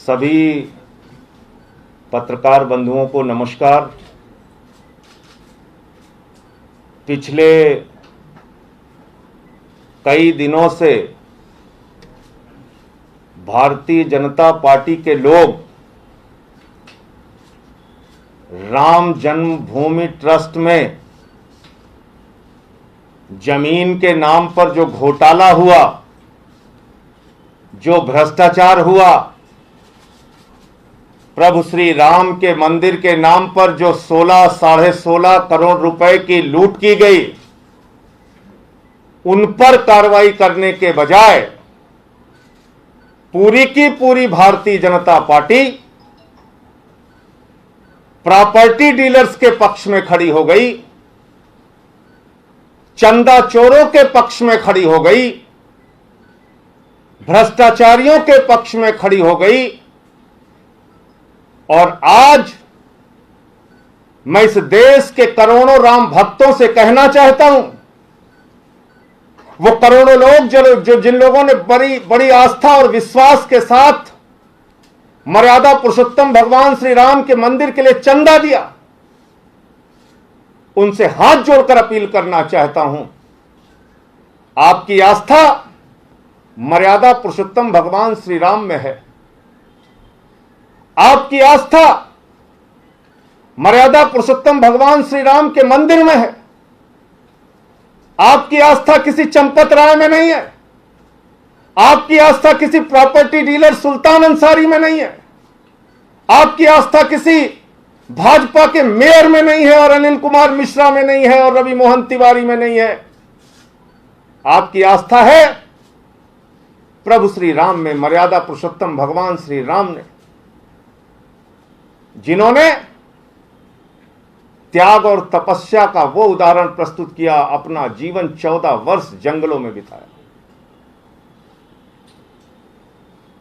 सभी पत्रकार बंधुओं को नमस्कार। पिछले कई दिनों से भारतीय जनता पार्टी के लोग राम जन्मभूमि ट्रस्ट में जमीन के नाम पर जो घोटाला हुआ, जो भ्रष्टाचार हुआ, प्रभु श्री राम के मंदिर के नाम पर जो 16 - 16.5 करोड़ रुपए की लूट की गई, उन पर कार्रवाई करने के बजाय पूरी की पूरी Bharatiya Janata party property dealers के पक्ष में खड़ी हो गई, चंदा चोरों के पक्ष में खड़ी हो गई, भ्रष्टाचारियों के पक्ष में खड़ी हो गई। और आज मैं इस देश के करोड़ों राम भक्तों से कहना चाहता हूं, वो करोड़ों लोग जो जिन लोगों ने बड़ी बड़ी आस्था और विश्वास के साथ मर्यादा पुरुषोत्तम भगवान श्री राम के मंदिर के लिए चंदा दिया, उनसे हाथ जोड़कर अपील करना चाहता हूं, आपकी आस्था मर्यादा पुरुषोत्तम भगवान श्री राम में है, आपकी आस्था मर्यादा पुरुषोत्तम भगवान श्री राम के मंदिर में है, आपकी आस्था किसी चंपत राय में नहीं है, आपकी आस्था किसी प्रॉपर्टी डीलर सुल्तान अंसारी में नहीं है, आपकी आस्था किसी भाजपा के मेयर में नहीं है और अनिल कुमार मिश्रा में नहीं है और रवि मोहन तिवारी में नहीं है। आपकी आस्था है प्रभु श्री राम में, मर्यादा पुरुषोत्तम भगवान श्री राम ने, जिन्होंने त्याग और तपस्या का वो उदाहरण प्रस्तुत किया, अपना जीवन 14 वर्ष जंगलों में बिताया।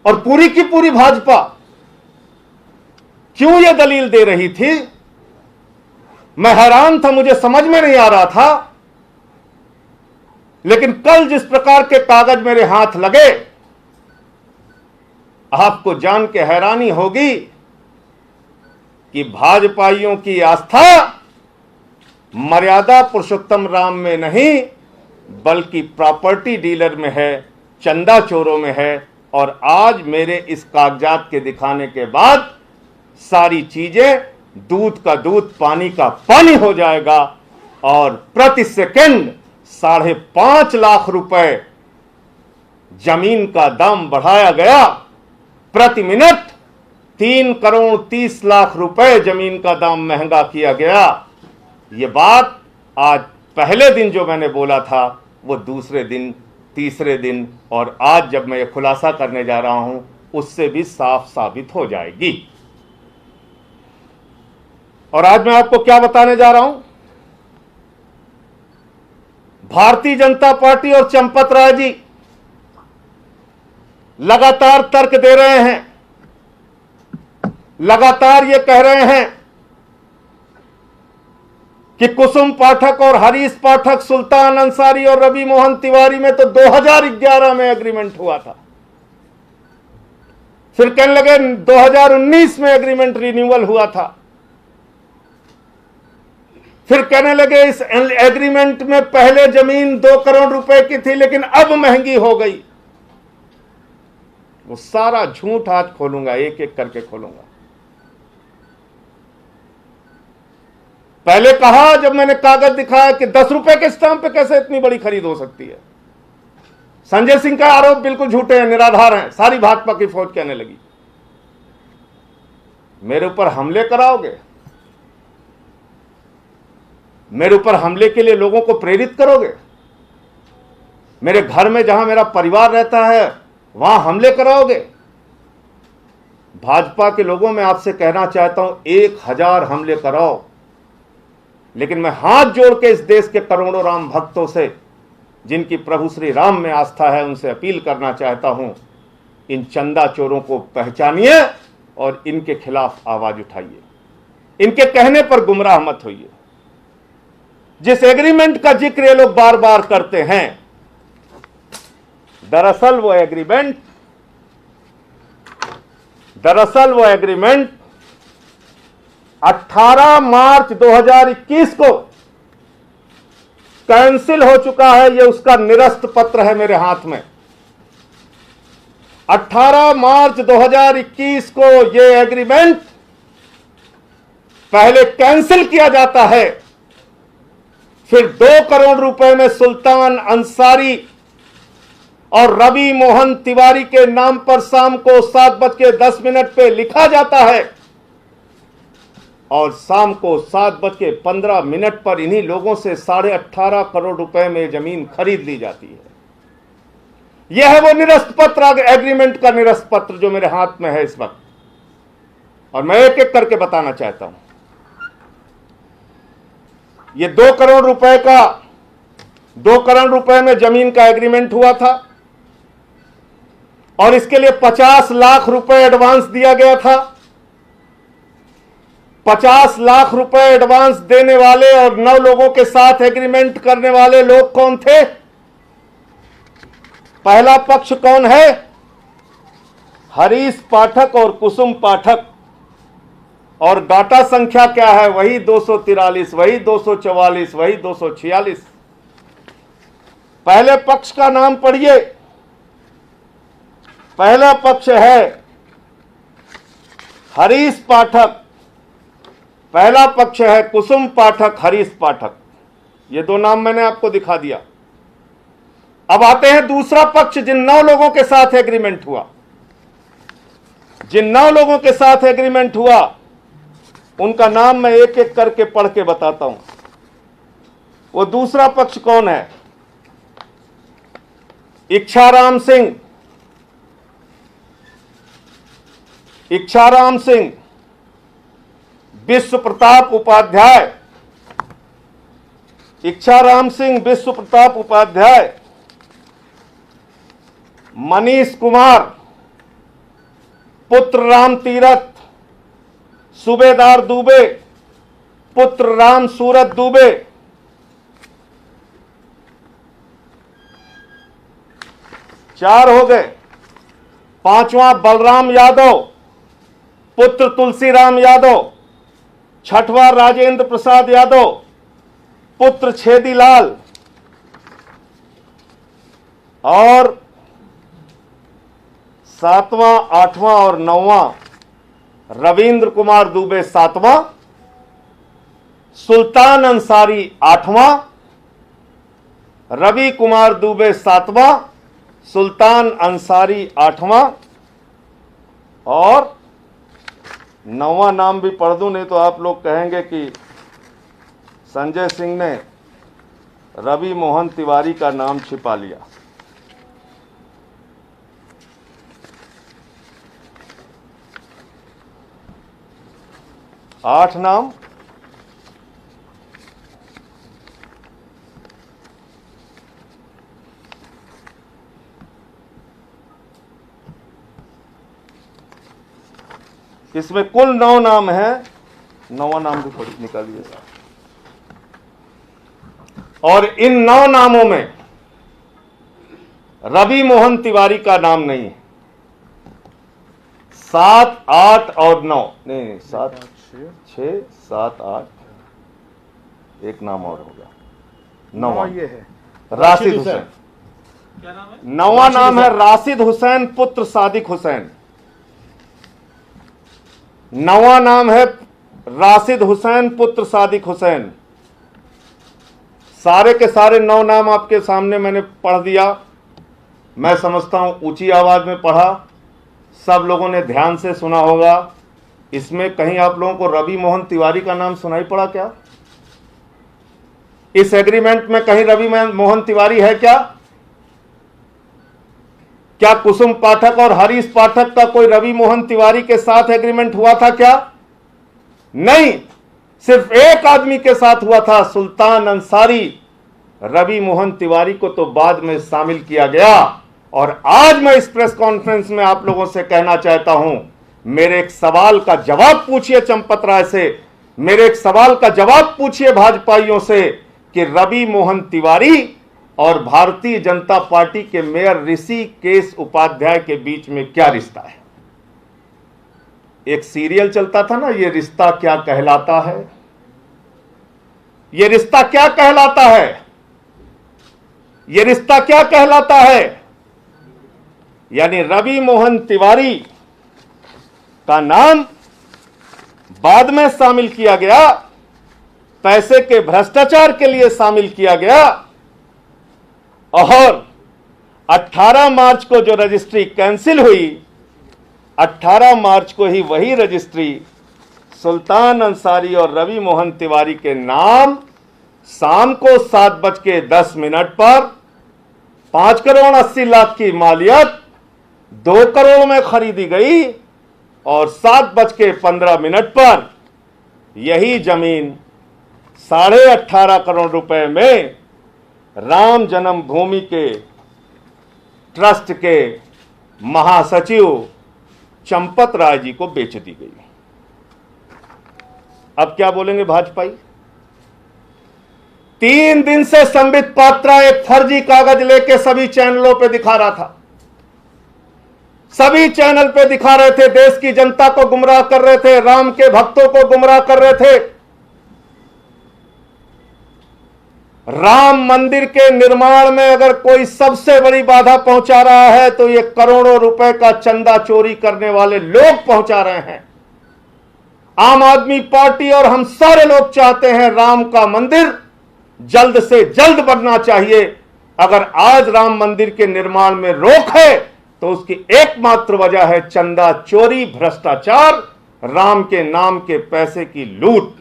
और पूरी की पूरी भाजपा क्यों यह दलील दे रही थी, मैं हैरान था, मुझे समझ में नहीं आ रहा था। लेकिन कल जिस प्रकार के कागज मेरे हाथ लगे, आपको जान के हैरानी होगी कि भाजपाइयों की आस्था मर्यादा पुरुषोत्तम राम में नहीं बल्कि प्रॉपर्टी डीलर में है, चंदा चोरों में है। और आज मेरे इस कागजात के दिखाने के बाद सारी चीजें दूध का दूध पानी का पानी हो जाएगा और प्रति सेकंड 5.5 लाख रुपए जमीन का दाम बढ़ाया गया, प्रति मिनट 3 करोड़ 30 लाख रुपए जमीन का दाम महंगा किया गया। ये बात आज पहले दिन जो मैंने बोला था वो दूसरे दिन, तीसरे दिन और आज जब मैं ये खुलासा करने जा रहा हूं उससे भी साफ साबित हो जाएगी। और आज मैं आपको क्या बताने जा रहा हूं, भारतीय जनता पार्टी और चंपत राय जी लगातार तर्क दे रहे हैं, लगातार ये कह रहे हैं कि कुसुम पाठक और हरीश पाठक, सुल्तान अंसारी और रवि मोहन तिवारी में तो 2011 में एग्रीमेंट हुआ था, फिर कहने लगे 2019 में एग्रीमेंट रिन्यूअल हुआ था, फिर कहने लगे इस एग्रीमेंट में पहले जमीन 2 करोड़ रुपए की थी लेकिन अब महंगी हो गई। वो सारा झूठ आज खोलूंगा, एक एक करके खोलूंगा। पहले कहा जब मैंने कागज दिखाया कि 10 रुपए के स्टाम्प पे कैसे इतनी बड़ी खरीद हो सकती है। संजय सिंह का आरोप बिल्कुल झूठे हैं, निराधार हैं, सारी भाजपा की फौज कहने लगी। मेरे ऊपर हमले कराओगे, मेरे ऊपर हमले के लिए लोगों को प्रेरित करोगे, मेरे घर में जहां मेरा परिवार रहता है वहां हमले कराओगे। भाजपा के लोगों में आपसे कहना चाहता हूं 1000 हमले कराओ, लेकिन मैं हाथ जोड़ के इस देश के करोड़ों राम भक्तों से जिनकी प्रभु श्री राम में आस्था है उनसे अपील करना चाहता हूं, इन चंदा चोरों को पहचानिए और इनके खिलाफ आवाज उठाइए, इनके कहने पर गुमराह मत होइए। जिस एग्रीमेंट का जिक्र ये लोग बार बार करते हैं, दरअसल वो एग्रीमेंट दरअसल वो एग्रीमेंट 18 मार्च 2021 को कैंसिल हो चुका है। ये उसका निरस्त पत्र है मेरे हाथ में। 18 मार्च 2021 को ये एग्रीमेंट पहले कैंसिल किया जाता है, फिर 2 करोड़ रुपए में सुल्तान अंसारी और रवि मोहन तिवारी के नाम पर शाम को 7:10 पे लिखा जाता है और शाम को 7:15 पर इन्हीं लोगों से 18.5 करोड़ रुपए में जमीन खरीद ली जाती है। यह है वो निरस्त पत्र, एग्रीमेंट का निरस्त पत्र जो मेरे हाथ में है इस वक्त, और मैं एक एक करके बताना चाहता हूं। ये 2 करोड़ रुपए का 2 करोड़ रुपए में जमीन का एग्रीमेंट हुआ था और इसके लिए 50 लाख रुपए एडवांस दिया गया था। 50 लाख रुपए एडवांस देने वाले और 9 लोगों के साथ एग्रीमेंट करने वाले लोग कौन थे? पहला पक्ष कौन है? हरीश पाठक और कुसुम पाठक। और डाटा संख्या क्या है? वही 243, वही 244, वही 246। पहले पक्ष का नाम पढ़िए। पहला पक्ष है हरीश पाठक, पहला पक्ष है कुसुम पाठक, हरीश पाठक। ये 2 नाम मैंने आपको दिखा दिया। अब आते हैं दूसरा पक्ष, जिन 9 लोगों के साथ एग्रीमेंट हुआ। जिन 9 लोगों के साथ एग्रीमेंट हुआ उनका नाम मैं एक एक करके पढ़ के बताता हूं। वो दूसरा पक्ष कौन है? इच्छाराम सिंह, इच्छाराम सिंह, विश्व प्रताप उपाध्याय, इच्छाराम सिंह, विश्व प्रताप उपाध्याय, मनीष कुमार, पुत्र राम तीरथ, सूबेदार दुबे, पुत्र राम सूरत दुबे, चार हो गए। 5वां बलराम यादव, पुत्र तुलसीराम यादव, 6वां राजेंद्र प्रसाद यादव, पुत्र छेदीलाल, और 7वां, 8वां और 9वां रविंद्र कुमार दुबे 7वां, सुल्तान अंसारी 8वां, रवि कुमार दुबे 7वां, सुल्तान अंसारी 8वां, और 9वां नाम भी पढ़ दूं, नहीं तो आप लोग कहेंगे कि संजय सिंह ने रवि मोहन तिवारी का नाम छिपा लिया। आठ नाम इसमें कुल 9 नाम है। 9वां नाम भी थोड़ी निकालिए। और इन 9 नामों में रवि मोहन तिवारी का नाम नहीं है। 7, 8 और 9 नहीं, 7, 6, 7, 8 एक नाम और हो गया। 9वां ये है राशिद हुसैन। क्या नाम है? 9वां नाम है राशिद हुसैन पुत्र सादिक हुसैन। 9वां नाम है राशिद हुसैन पुत्र सादिक हुसैन। सारे के सारे 9 नाम आपके सामने मैंने पढ़ दिया। मैं समझता हूं ऊंची आवाज में पढ़ा, सब लोगों ने ध्यान से सुना होगा। इसमें कहीं आप लोगों को रवि मोहन तिवारी का नाम सुनाई पड़ा क्या? इस एग्रीमेंट में कहीं रवि मोहन तिवारी है क्या? क्या कुसुम पाठक और हरीश पाठक का कोई रवि मोहन तिवारी के साथ एग्रीमेंट हुआ था क्या? नहीं, सिर्फ एक आदमी के साथ हुआ था, सुल्तान अंसारी। रवि मोहन तिवारी को तो बाद में शामिल किया गया। और आज मैं इस प्रेस कॉन्फ्रेंस में आप लोगों से कहना चाहता हूं, मेरे एक सवाल का जवाब पूछिए चंपत राय से, मेरे एक सवाल का जवाब पूछिए भाजपाइयों से कि रवि मोहन तिवारी और भारतीय जनता पार्टी के मेयर ऋषिकेश उपाध्याय के बीच में क्या रिश्ता है? एक सीरियल चलता था ना, ये रिश्ता क्या कहलाता है, ये रिश्ता क्या कहलाता है, ये रिश्ता क्या कहलाता है। यानी रवि मोहन तिवारी का नाम बाद में शामिल किया गया, पैसे के भ्रष्टाचार के लिए शामिल किया गया, और 18 मार्च को जो रजिस्ट्री कैंसिल हुई, 18 मार्च को ही वही रजिस्ट्री सुल्तान अंसारी और रवि मोहन तिवारी के नाम शाम को 7:10 पर 5 करोड़ 80 लाख की मालियत 2 करोड़ में खरीदी गई, और 7:15 पर यही जमीन 18.5 करोड़ रुपए में राम जन्मभूमि के ट्रस्ट के महासचिव चंपत राय जी को बेच दी गई। अब क्या बोलेंगे भाजपाई? 3 दिन से संबित पात्रा एक फर्जी कागज लेके सभी चैनलों पे दिखा रहा था, सभी चैनल पे दिखा रहे थे, देश की जनता को गुमराह कर रहे थे, राम के भक्तों को गुमराह कर रहे थे। राम मंदिर के निर्माण में अगर कोई सबसे बड़ी बाधा पहुंचा रहा है तो ये करोड़ों रुपए का चंदा चोरी करने वाले लोग पहुंचा रहे हैं। आम आदमी पार्टी और हम सारे लोग चाहते हैं राम का मंदिर जल्द से जल्द बनना चाहिए। अगर आज राम मंदिर के निर्माण में रोक है तो उसकी एकमात्र वजह है चंदा चोरी, भ्रष्टाचार, राम के नाम के पैसे की लूट।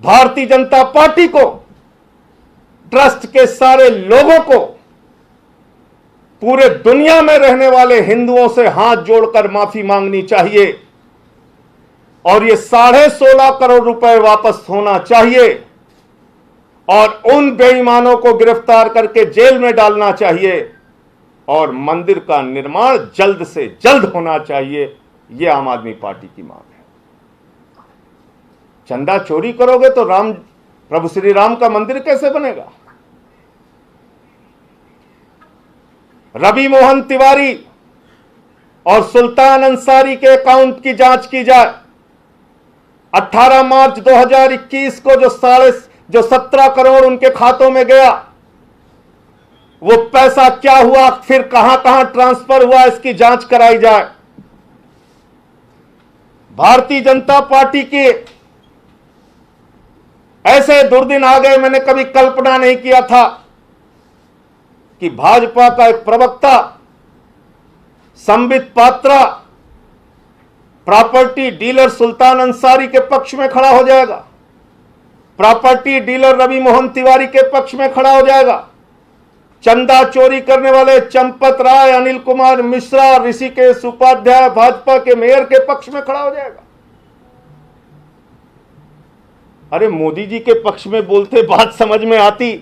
भारतीय जनता पार्टी को, ट्रस्ट के सारे लोगों को, पूरे दुनिया में रहने वाले हिंदुओं से हाथ जोड़कर माफी मांगनी चाहिए और ये 16.5 करोड़ रुपए वापस होना चाहिए और उन बेईमानों को गिरफ्तार करके जेल में डालना चाहिए और मंदिर का निर्माण जल्द से जल्द होना चाहिए। यह आम आदमी पार्टी की मांग है। चंदा चोरी करोगे तो राम, प्रभु श्री राम का मंदिर कैसे बनेगा? रवि मोहन तिवारी और सुल्तान अंसारी के अकाउंट की जांच की जाए। 18 मार्च 2021 को जो 17 करोड़ उनके खातों में गया, वो पैसा क्या हुआ, फिर कहां कहां ट्रांसफर हुआ, इसकी जांच कराई जाए। भारतीय जनता पार्टी के ऐसे दुर्दिन आ गए, मैंने कभी कल्पना नहीं किया था कि भाजपा का एक प्रवक्ता संबित पात्रा प्रॉपर्टी डीलर सुल्तान अंसारी के पक्ष में खड़ा हो जाएगा, प्रॉपर्टी डीलर रवि मोहन तिवारी के पक्ष में खड़ा हो जाएगा, चंदा चोरी करने वाले चंपत राय, अनिल कुमार मिश्रा, ऋषिकेश उपाध्याय भाजपा के मेयर के पक्ष में खड़ा हो जाएगा। अरे मोदी जी के पक्ष में बोलते बात समझ में आती,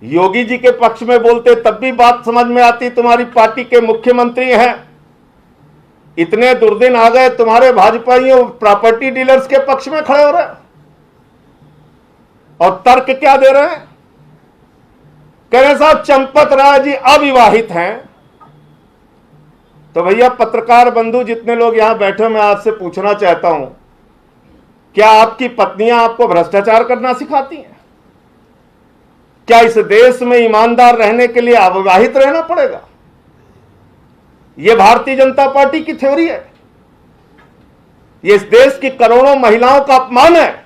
योगी जी के पक्ष में बोलते तब भी बात समझ में आती, तुम्हारी पार्टी के मुख्यमंत्री हैं। इतने दुर्दिन आ गए, तुम्हारे भाजपाइयों प्रॉपर्टी डीलर्स के पक्ष में खड़े हो रहे हैं और तर्क क्या दे रहे हैं? कह रहे साहब चंपत राय जी अविवाहित हैं। तो भैया पत्रकार बंधु जितने लोग यहां बैठे, मैं आपसे पूछना चाहता हूं, क्या आपकी पत्नियां आपको भ्रष्टाचार करना सिखाती हैं? क्या इस देश में ईमानदार रहने के लिए अविवाहित रहना पड़ेगा? यह भारतीय जनता पार्टी की थ्योरी है। यह इस देश की करोड़ों महिलाओं का अपमान है।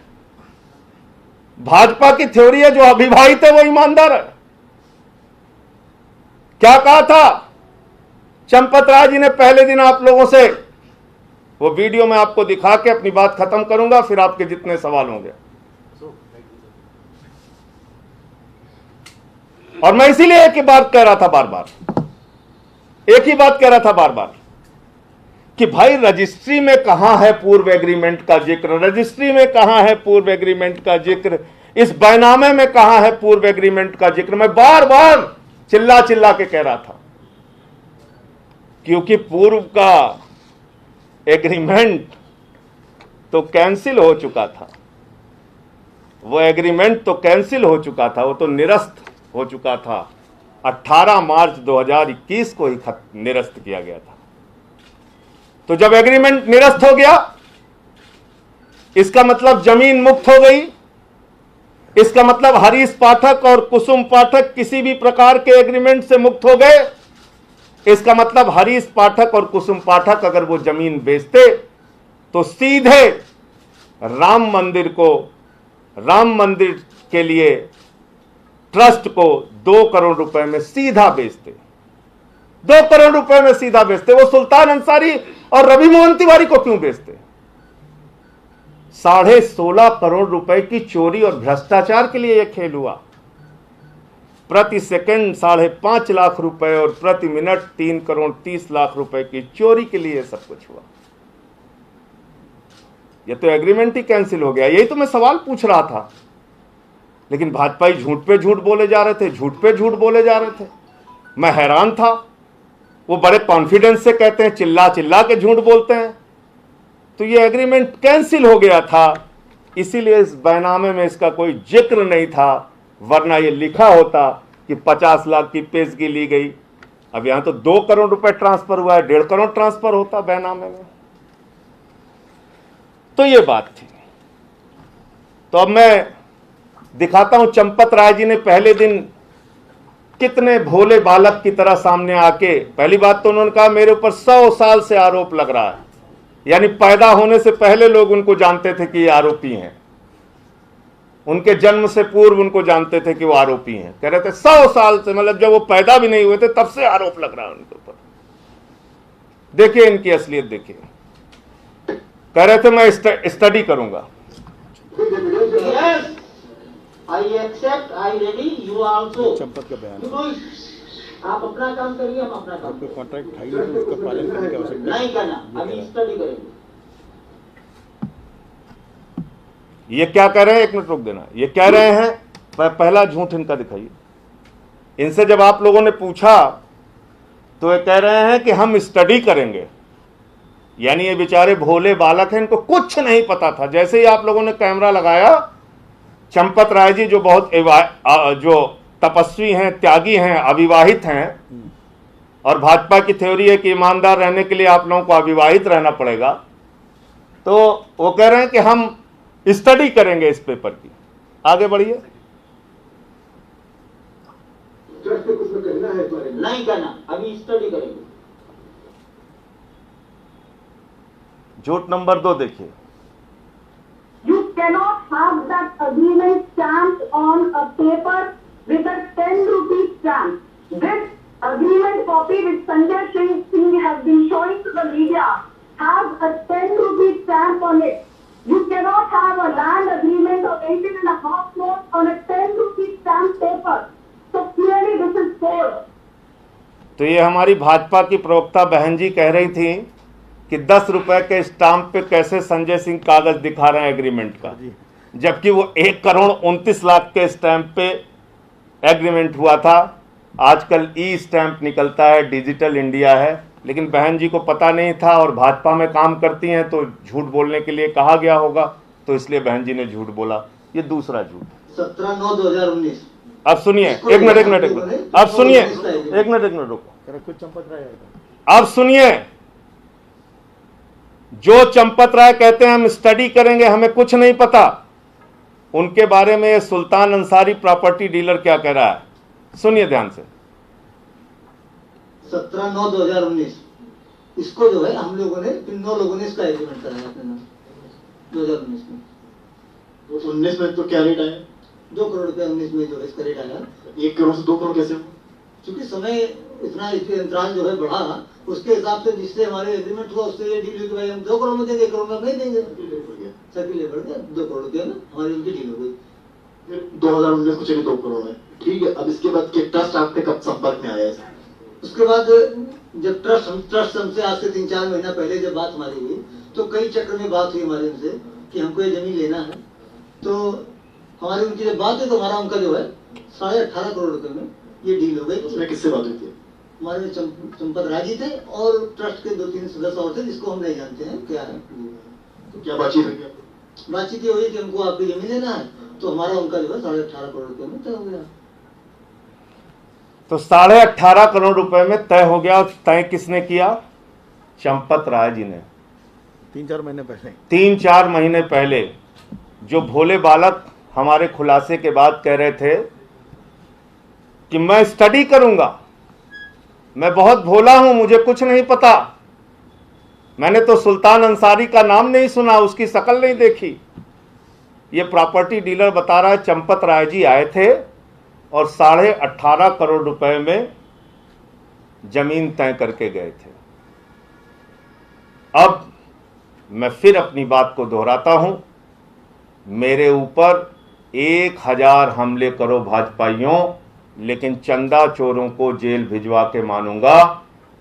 भाजपा की थ्योरी है जो अविवाहित है वो ईमानदार है। क्या कहा था चंपत राय जी ने पहले दिन आप लोगों से? वो वीडियो मैं आपको दिखा के अपनी बात खत्म करूंगा, फिर आपके जितने सवाल होंगे। और मैं इसीलिए एक ही बात कह रहा था बार बार, एक ही बात कह रहा था बार बार कि भाई रजिस्ट्री में कहां है पूर्व एग्रीमेंट का जिक्र, रजिस्ट्री में कहां है पूर्व एग्रीमेंट का जिक्र, इस बैनामे में कहां है पूर्व एग्रीमेंट का जिक्र। मैं बार बार चिल्ला चिल्ला के कह रहा था क्योंकि पूर्व का एग्रीमेंट तो कैंसिल हो चुका था, वो एग्रीमेंट तो कैंसिल हो चुका था, वो तो निरस्त हो चुका था। 18 मार्च 2021 को ही निरस्त किया गया था। तो जब एग्रीमेंट निरस्त हो गया, इसका मतलब जमीन मुक्त हो गई, इसका मतलब हरीश पाठक और कुसुम पाठक किसी भी प्रकार के एग्रीमेंट से मुक्त हो गए। इसका मतलब हरीश पाठक और कुसुम पाठक अगर वो जमीन बेचते तो सीधे राम मंदिर के लिए ट्रस्ट को 2 करोड़ रुपए में सीधा बेचते, 2 करोड़ रुपए में सीधा बेचते। वो सुल्तान अंसारी और रवि मोहन तिवारी को क्यों बेचते? 16.5 करोड़ रुपए की चोरी और भ्रष्टाचार के लिए यह खेल हुआ। प्रति सेकंड 5.5 लाख रुपए और प्रति मिनट 3 करोड़ 30 लाख रुपए की चोरी के लिए सब कुछ हुआ। यह तो एग्रीमेंट ही कैंसिल हो गया। यही तो मैं सवाल पूछ रहा था, लेकिन भाजपाई झूठ पे झूठ बोले जा रहे थे, झूठ पे झूठ बोले जा रहे थे। मैं हैरान था। वो बड़े कॉन्फिडेंस से कहते हैं, चिल्ला चिल्ला के झूठ बोलते हैं। तो ये एग्रीमेंट कैंसिल हो गया था, इसीलिए इस बैनामे में इसका कोई जिक्र नहीं था, वरना ये लिखा होता कि 50 लाख की पेशगी ली गई। अब यहां तो 2 करोड़ रुपए ट्रांसफर हुआ है, 1.5 करोड़ ट्रांसफर होता बैनामे में। तो ये बात थी। तो अब मैं दिखाता हूं चंपत राय जी ने पहले दिन कितने भोले बालक की तरह सामने आके, पहली बात तो उन्होंने कहा मेरे ऊपर 100 साल से आरोप लग रहा है, यानी पैदा होने से पहले लोग उनको जानते थे कि ये आरोपी हैं, उनके जन्म से पूर्व उनको जानते े कि वो आरोपी हैं। कह रहे थे 100 साल से, मतलब जब वो पैदा भी नहीं हुए थे तब से आरोप लग रहा है उनके ऊपर। देखिए इनकी असलियत देखिए। कह रहे थे मैं स्टडी करूंगा। I accept, I ready, you also. Champat का बयान, आप अपना काम करिए, हम अपना काम। आपको कॉन्ट्रैक्ट है तो उसका पालन करने की आवश्यकता नहीं करना, अभी स्टडी करेंगे। ये क्या कह रहे हैं, 1 मिनट रुक देना। ये कह रहे हैं, पहला झूठ इनका दिखाइए। इनसे जब आप लोगों ने पूछा तो ये कह रहे हैं कि हम स्टडी करेंगे, यानी ये बेचारे भोले बालक हैं, इनको कुछ नहीं पता था। जैसे ही आप लोगों ने कैमरा लगाया, चंपत राय जी जो बहुत जो तपस्वी हैं, त्यागी हैं, अविवाहित हैं, और भाजपा की थ्योरी है कि ईमानदार रहने के लिए आप लोगों को अविवाहित रहना पड़ेगा, तो वो कह रहे हैं कि हम स्टडी करेंगे इस पेपर की। आगे बढ़िए। नहीं करना, अभी स्टडी करेंगे। झूठ नंबर 2 देखिए। You cannot have that agreement stamped on a paper with a 10 rupee stamp. This agreement copy which Sanjay Singh has been showing to the media has a 10 rupee stamp on it. You cannot have a land agreement of 18.5 crores on a 10 rupee stamp paper. So clearly this is fraud. तो ये हमारी भाजपा की प्रवक्ता बहन जी कह रही थी कि 10 रुपए के स्टाम्प पे कैसे संजय सिंह कागज दिखा रहे हैं एग्रीमेंट का, जबकि वो 1 करोड़ 29 लाख के स्टैंप पे एग्रीमेंट हुआ था। आजकल ई स्टैंप निकलता है, डिजिटल इंडिया है, लेकिन बहन जी को पता नहीं था और भाजपा में काम करती हैं तो झूठ बोलने के लिए कहा गया होगा, तो इसलिए बहन जी ने झूठ बोला। ये दूसरा झूठ। 17/9/2019। अब सुनिए, एक मिनट अब सुनिए, एक मिनट रुको। कुछ चंपत राय अब सुनिए, जो चंपत राय कहते हैं हम स्टडी करेंगे, हमें कुछ नहीं पता, उनके बारे में सुल्तान अंसारी प्रॉपर्टी डीलर क्या कह रहा है, सुनिए ध्यान से। 17/9/2019 इसको जो है हम लोगों ने 9 लोगों ने इसका एग्रीमेंट कराया अपने नाम 2019 में। 19 में तो क्या रेट आया? 2 करोड़ रुपया 19 में जो है इसका रेट आया। 1 करोड़ से 2 करोड़ कैसे? क्योंकि समय इतना अंतराल जो है बढ़ा, उसके हिसाब से जिससे हमारे एग्रीमेंट हुआ उससे ये डील हुई कि भाई हम 2 करोड़ में देंगे, 1 करोड़ में नहीं देंगे। सर्किल बढ़ गया, 2 करोड़ रुपया में हमारी उनकी डील हो गई। 2019 को चलिए 2 करोड़ है, ठीक है। अब इसके बाद के ट्रस्ट आपके कब संपर्क में आया है? उसके बाद जब ट्रस्ट हमसे आज से 3-4 महीना पहले जब बात हमारी हुई, तो कई चक्र में बात हुई हमारे उनसे कि हमको ये जमीन लेना है। तो हमारी उनकी जब बात हुई तो हमारा उनका जो है 18.5 करोड़ रुपए में ये डील हो गई। उसमें किससे बात हुई थी? हमारे चंपत राय जी थे और ट्रस्ट के 2-3 सदस्य और थे, जिसको हम नहीं जानते हैं क्या है। तो क्या बातचीत हुई? बातचीत ये हुई कि हमको आपकी जमीन लेना है, तो हमारा उनका जो है 18.5 करोड़ रुपए में तय हो गया। तो 18.5 करोड़ रुपए में तय हो गया। तय किसने किया? चंपत राय जी ने 3-4 महीने पहले 3-4 महीने पहले जो भोले बालक हमारे खुलासे के बाद कह रहे थे कि मैं स्टडी करूंगा, मैं बहुत भोला हूं, मुझे कुछ नहीं पता, मैंने तो सुल्तान अंसारी का नाम नहीं सुना, उसकी शक्ल नहीं देखी। ये प्रॉपर्टी डीलर बता रहा है चंपत राय जी आए थे और 18.5 करोड़ रुपए में जमीन तय करके गए थे। अब मैं फिर अपनी बात को दोहराता हूं, मेरे ऊपर 1000 हमले करो भाजपाइयों, लेकिन चंदा चोरों को जेल भिजवा के मानूंगा।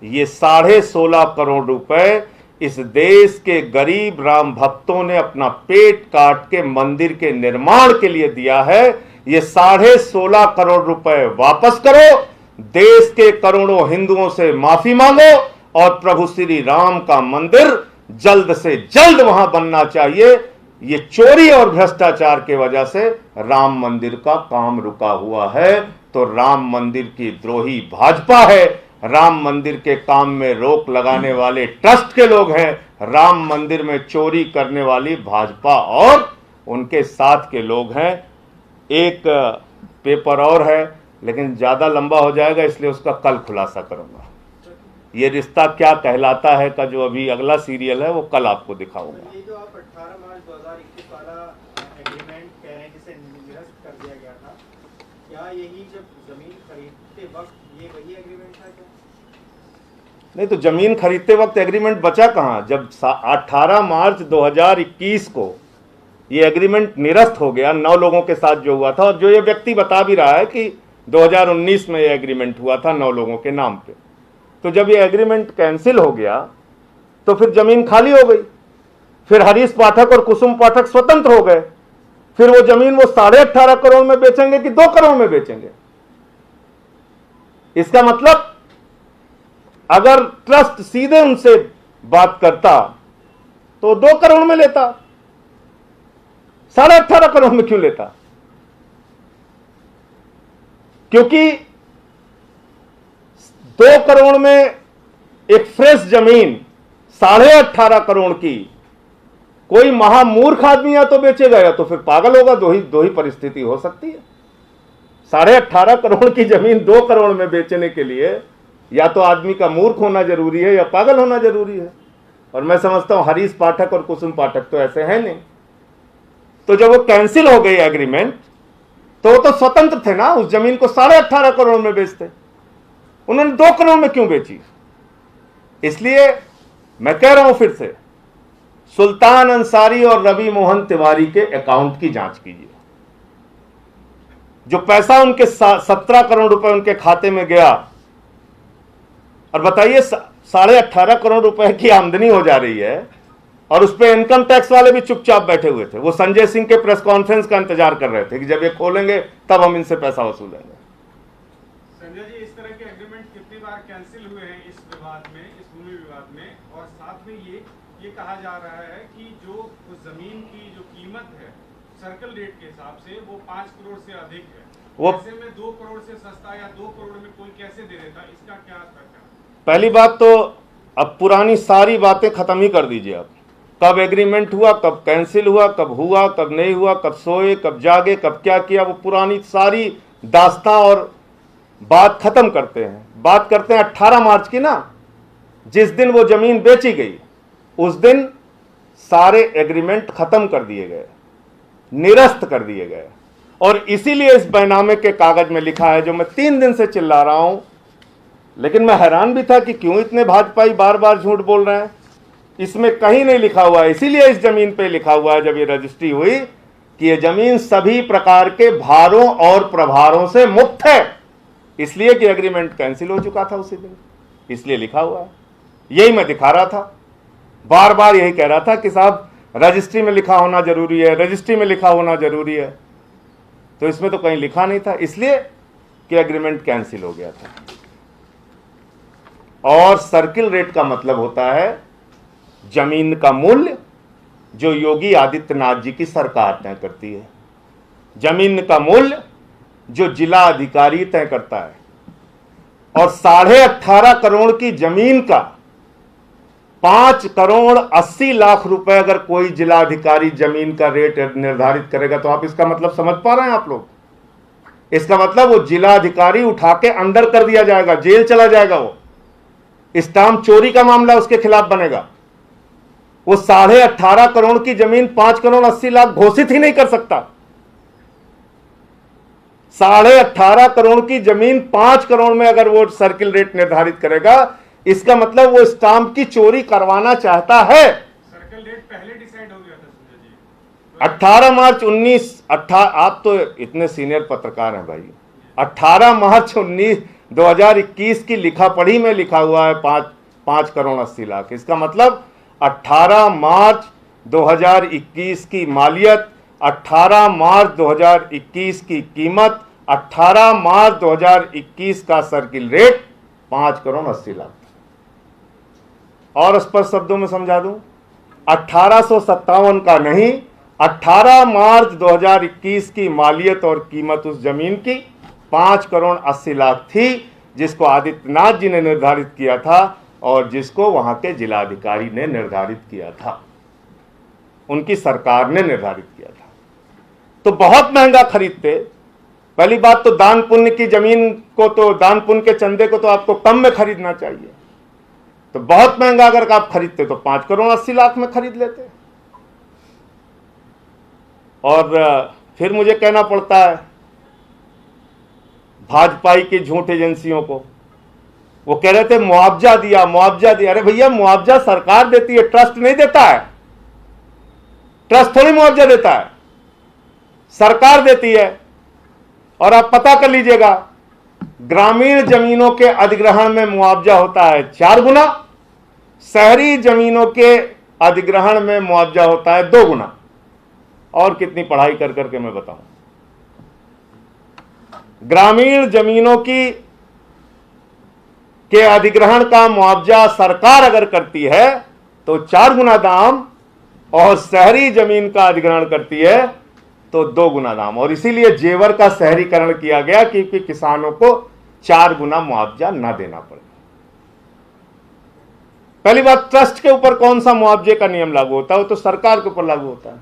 ये 16.5 करोड़ रुपए इस देश के गरीब राम भक्तों ने अपना पेट काट के मंदिर के निर्माण के लिए दिया है। ये 16.5 करोड़ रुपए वापस करो, देश के करोड़ों हिंदुओं से माफी मांगो और प्रभु श्री राम का मंदिर जल्द से जल्द वहां बनना चाहिए। ये चोरी और भ्रष्टाचार के वजह से राम मंदिर का काम रुका हुआ है, तो राम मंदिर की द्रोही भाजपा है, राम मंदिर के काम में रोक लगाने वाले ट्रस्ट के लोग हैं, राम मंदिर में चोरी करने वाली भाजपा और उनके साथ के लोग हैं। एक पेपर और है, लेकिन ज्यादा लंबा हो जाएगा, इसलिए उसका कल खुलासा करूंगा। ये रिश्ता क्या कहलाता है का जो अभी अगला सीरियल है वो कल आपको दिखाऊंगा। ये जो आप 18 मार्च 2021 वाला एग्रीमेंट कह रहे हैं जिसे निरस्त कर दिया गया था, क्या यही जब जमीन खरीदते वक्त ये वही एग्रीमेंट था क्या? नहीं तो जमीन खरीदते वक्त एग्रीमेंट बचा कहां? जब 18 मार्च 2021 को ये एग्रीमेंट निरस्त हो गया 9 लोगों के साथ जो हुआ था, और जो ये व्यक्ति बता भी रहा है कि 2019 में ये एग्रीमेंट हुआ था 9 लोगों के नाम पे, तो जब ये एग्रीमेंट कैंसिल हो गया तो फिर जमीन खाली हो गई, फिर हरीश पाठक और कुसुम पाठक स्वतंत्र हो गए, फिर वो जमीन वो 18.5 करोड़ में बेचेंगे कि 2 करोड़ में बेचेंगे? इसका मतलब अगर ट्रस्ट सीधे उनसे बात करता तो 2 करोड़ में लेता, 18.5 करोड़ में क्यों लेता? क्योंकि 2 करोड़ में एक फ्रेश जमीन 18.5 करोड़ की कोई महामूर्ख आदमी या तो बेचेगा या तो फिर पागल होगा, दो ही परिस्थिति हो सकती है। 18.5 करोड़ की जमीन 2 करोड़ में बेचने के लिए या तो आदमी का मूर्ख होना जरूरी है या पागल होना जरूरी है, और मैं समझता हूं हरीश पाठक और कुसुम पाठक तो ऐसे हैं नहीं। तो जब वो कैंसिल हो गई एग्रीमेंट तो वो तो स्वतंत्र थे ना, उस जमीन को 18.5 करोड़ में बेचते, उन्होंने 2 करोड़ में क्यों बेची? इसलिए मैं कह रहा हूं फिर से, सुल्तान अंसारी और रवि मोहन तिवारी के अकाउंट की जांच कीजिए। जो पैसा उनके 17 करोड़ रुपए उनके खाते में गया, और बताइए 18.5 करोड़ रुपए की आमदनी हो जा रही है और उस पर इनकम टैक्स वाले भी चुपचाप बैठे हुए थे। वो संजय सिंह के प्रेस कॉन्फ्रेंस का इंतजार कर रहे थे कि जब ये खोलेंगे तब हम इनसे पैसा वसूलेंगे। संजय जी, इस तरह के एग्रीमेंट कितनी बार कैंसिल हुए हैं इस विवाद में, इस भूमि विवाद में, और साथ में ये कहा जा रहा है कि जो उस जमीन की जो कीमत है सर्कल रेट के हिसाब से वो 5 करोड़ से अधिक है, वो ऐसे में 2 करोड़ से सस्ता या 2 करोड़ में कोई कैसे दे देता? इसका क्या तर्क है? पहली बात तो अब पुरानी सारी बातें खत्म ही कर दीजिए। आप कब एग्रीमेंट हुआ, कब कैंसिल हुआ, कब नहीं हुआ, कब सोए, कब जागे, कब क्या किया, वो पुरानी सारी दास्तां और बात खत्म करते हैं। बात करते हैं 18 मार्च की ना, जिस दिन वो जमीन बेची गई उस दिन सारे एग्रीमेंट खत्म कर दिए गए, निरस्त कर दिए गए, और इसीलिए इस बैनामे के कागज में लिखा है, जो मैं 3 दिन से चिल्ला रहा हूं, लेकिन मैं हैरान भी था कि क्यों इतने भाजपाई बार बार झूठ बोल रहे हैं। इसमें कहीं नहीं लिखा हुआ है, इसीलिए इस जमीन पे लिखा हुआ है जब ये रजिस्ट्री हुई कि ये जमीन सभी प्रकार के भारों और प्रभारों से मुक्त है, इसलिए कि एग्रीमेंट कैंसिल हो चुका था उसी दिन, इसलिए लिखा हुआ है। यही मैं दिखा रहा था, बार बार यही कह रहा था कि साहब रजिस्ट्री में लिखा होना जरूरी है, रजिस्ट्री में लिखा होना जरूरी है, तो इसमें तो कहीं लिखा नहीं था, इसलिए कि एग्रीमेंट कैंसिल हो गया था। और सर्किल रेट का मतलब होता है जमीन का मूल्य जो योगी आदित्यनाथ जी की सरकार तय करती है, जमीन का मूल्य जो जिला अधिकारी तय करता है, और 18.5 करोड़ की जमीन का 5 करोड़ 80 लाख रुपए अगर कोई जिलाधिकारी जमीन का रेट निर्धारित करेगा तो आप इसका मतलब समझ पा रहे हैं आप लोग? इसका मतलब वो जिलाधिकारी उठा के अंदर कर दिया जाएगा, जेल चला जाएगा। वो स्टाम्प चोरी का मामला उसके खिलाफ बनेगा। वो 18.5 करोड़ की जमीन 5 करोड़ 80 लाख घोषित ही नहीं कर सकता। 18.5 करोड़ की जमीन 5 करोड़ में अगर वो सर्किल रेट निर्धारित करेगा, इसका मतलब वो स्टाम्प की चोरी करवाना चाहता है। सर्कल रेट पहले डिसाइड हो गया था संजय जी। 18 मार्च आप तो इतने सीनियर पत्रकार हैं भाई। 18 मार्च 2021 की लिखा पढ़ी में लिखा हुआ है 5 करोड़ 80 लाख। इसका मतलब 18 मार्च 2021 की मालियत, 18 मार्च 2021 की कीमत, 18 मार्च 2021 का सर्किल रेट 5 करोड़ 80 लाख। और स्पष्ट शब्दों में समझा दूं, 1857 का नहीं, 18 मार्च 2021 की मालियत और कीमत उस जमीन की 5 करोड़ 80 लाख थी, जिसको आदित्यनाथ जी ने निर्धारित किया था और जिसको वहां के जिलाधिकारी ने निर्धारित किया था, उनकी सरकार ने निर्धारित किया था। तो बहुत महंगा खरीदते। पहली बात तो दान पुण्य की जमीन को, तो दान पुण्य के चंदे को तो आपको कम में खरीदना चाहिए। तो बहुत महंगा अगर आप खरीदते तो 5 करोड़ 80 लाख में खरीद लेते। और फिर मुझे कहना पड़ता है भाजपाई की झूठ एजेंसियों को। वो कह रहे थे मुआवजा दिया, मुआवजा दिया। अरे भैया, मुआवजा सरकार देती है, ट्रस्ट नहीं देता है। ट्रस्ट थोड़ी मुआवजा देता है, सरकार देती है। और आप पता कर लीजिएगा, ग्रामीण जमीनों के अधिग्रहण में मुआवजा होता है 4 गुना, शहरी जमीनों के अधिग्रहण में मुआवजा होता है 2 गुना। और कितनी पढ़ाई कर करके मैं बताऊं। ग्रामीण जमीनों के अधिग्रहण का मुआवजा सरकार अगर करती है तो 4 गुना दाम, और शहरी जमीन का अधिग्रहण करती है तो 2 गुना दाम। और इसीलिए जेवर का शहरीकरण किया गया, क्योंकि किसानों को 4 गुना मुआवजा न देना पड़े। पहली बात, ट्रस्ट के ऊपर कौन सा मुआवजे का नियम लागू होता है? वो तो सरकार के ऊपर लागू होता है।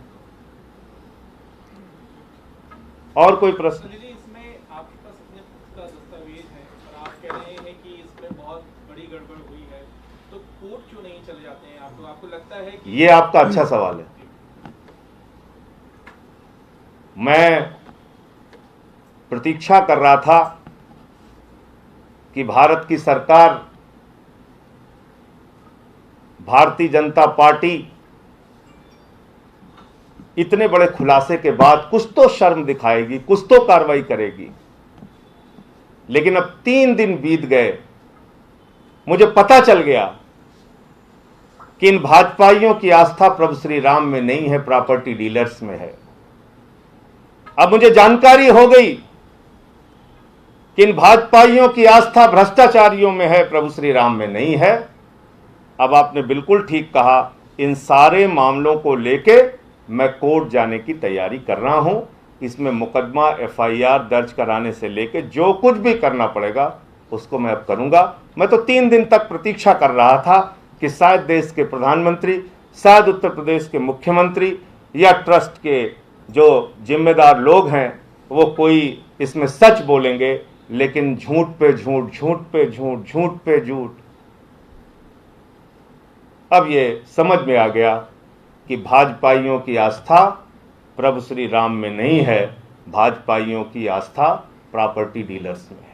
और कोई प्रश्न? इसमें आपके पास अपने खुद का दस्तावेज है और आप कह रहे हैं कि इसमें बहुत बड़ी गड़बड़ हुई है, तो कोर्ट क्यों नहीं चले जाते हैं? आपको लगता है कि ये आपका अच्छा सवाल है। मैं प्रतीक्षा कर रहा था कि भारत की सरकार, भारतीय जनता पार्टी इतने बड़े खुलासे के बाद कुछ तो शर्म दिखाएगी, कुछ तो कार्रवाई करेगी। लेकिन अब 3 दिन बीत गए, मुझे पता चल गया कि इन भाजपाइयों की आस्था प्रभु श्री राम में नहीं है, प्रॉपर्टी डीलर्स में है। अब मुझे जानकारी हो गई कि इन भाजपाइयों की आस्था भ्रष्टाचारियों में है, प्रभु श्री राम में नहीं है। अब आपने बिल्कुल ठीक कहा, इन सारे मामलों को लेके मैं कोर्ट जाने की तैयारी कर रहा हूं। इसमें मुकदमा FIR दर्ज कराने से लेके जो कुछ भी करना पड़ेगा उसको मैं अब करूंगा। मैं तो 3 दिन तक प्रतीक्षा कर रहा था कि शायद देश के प्रधानमंत्री, शायद उत्तर प्रदेश के मुख्यमंत्री या ट्रस्ट के जो जिम्मेदार लोग हैं वो कोई इसमें सच बोलेंगे। लेकिन झूठ पे झूठ, झूठ पे झूठ, झूठ पे झूठ। अब ये समझ में आ गया कि भाजपाइयों की आस्था प्रभु श्री राम में नहीं है, भाजपाइयों की आस्था प्रॉपर्टी डीलर्स में है।